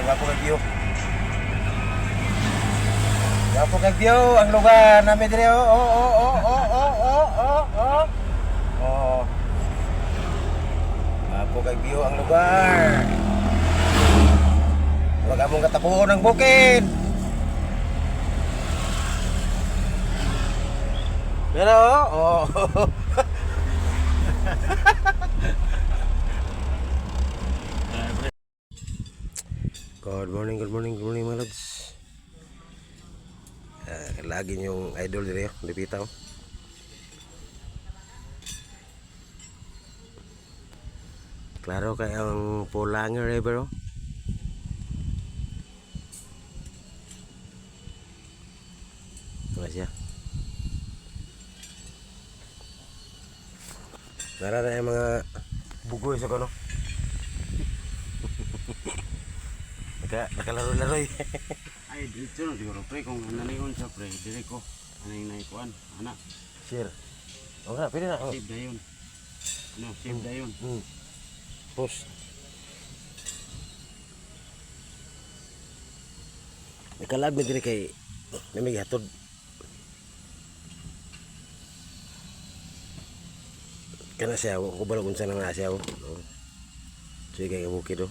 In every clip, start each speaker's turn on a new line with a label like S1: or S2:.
S1: Wapo kag view. Wapo kag view ang lugar namin dire. Oh. Wapo kag view ang lugar. Wag among katapuon ang bukid. Pero Good morning mga lods. Lagi yung idol dire, Lipitaw. Klaro kay ang Pulanger River. Wala siya. Narara yung mga bugoy sa kono. Nakalaro-laro eh.
S2: Ay, dito no siguro pre kung naningon sa pre, dire ko aning naikuan, ana.
S1: Share. O nga, pwede na. Oh.
S2: Save dayon. Ano, save dayon.
S1: Post. Nakalab mi dire kay namig hatod. Kana siya, ko bala kung saan na siya. Sige kay bukid do.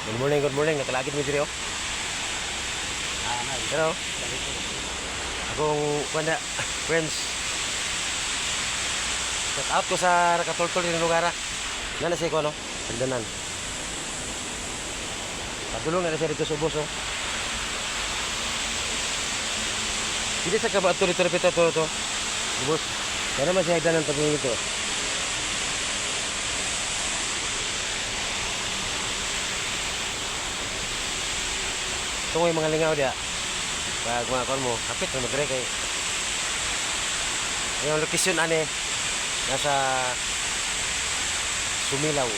S1: Good morning. Nakalagit mi dire. Hello. Akong panda friends. Shout out ko sa nakatultol din lugar. Nana siya ko no? Pagdanan. Patulong na siya dito sa ubos oh. Hindi sa kabato dito repita to. Ubos. Kaya naman siya hagdanan pagdanan dito. Ito yung mga lingaw dia. Pag mga kon mo, kapit na magre kay. Yung location ane nasa Sumilaw.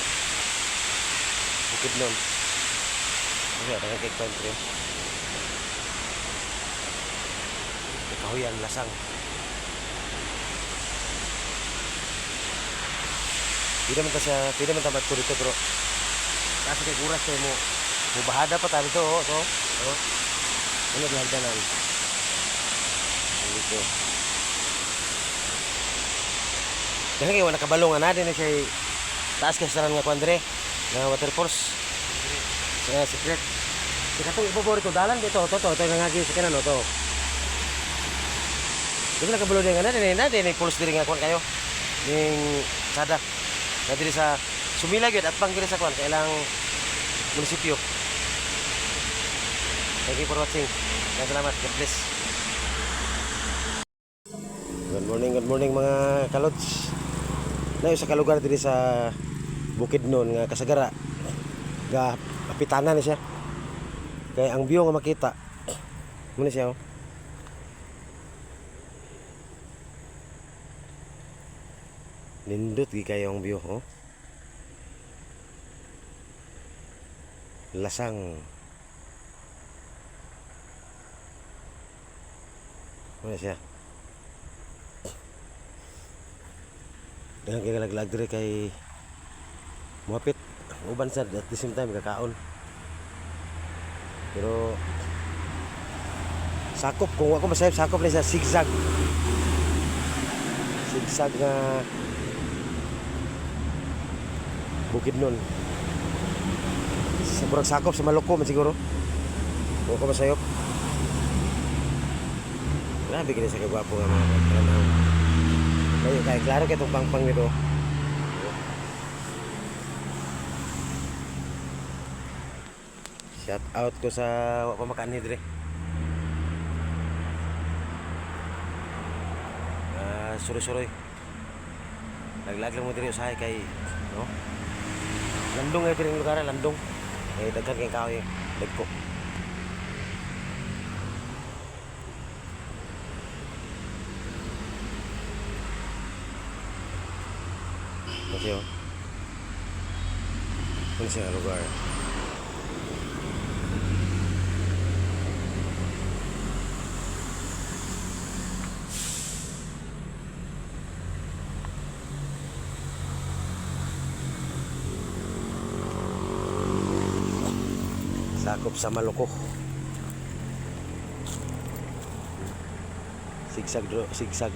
S1: Bukidnon. Okay, ada kay country. Kahuyan lasang. Tidak man tamat ko dito bro. Kasi kay guras kay mo. Mubahada pa tayo to, to. Ano dihagdanan? Dito. Dahil kayo nakabalong na din siya taas ka sa nga kuandre na water force. Secret. Katong ipaborito dalan dito, to nangagi sa kanan to. Dito nakabalong din na din force diri nga kuan kayo. Ning sada. Na diri sa Sumila gyud at panggiri sa kuan kailang munisipyo. Thank you for watching. Salamat. God bless. Good morning mga kalods. Na sa kalugar diri sa Bukidnon nga Kasagara. Ga kapitanan ni siya. Kay ang view nga makita. Muna siya oh. Nindot gi kayo ang view oh. Lasang. Ano siya? Dengan kay lag dire kay muapit uban sad at the same time kakaon. Pero sakop kung ako masayop sakop ni sa zigzag. Zigzag nga Bukidnon. Sa burang sakop sa Maluko man siguro. Kung ako masayop. Grabe kini sa kagwapo nga mga kalanaw. Kaya klaro kaya itong pangpang nito. Shout out ko sa pamakaan ni dire. Suroy-suroy. Laglag lang mo dire usahay kay no. Landong ay piring lugar, landong. Kay daghan kay kahoy, dagko. Masih Masih lugar. sakop sa Maloko. Sigsag, sigsag.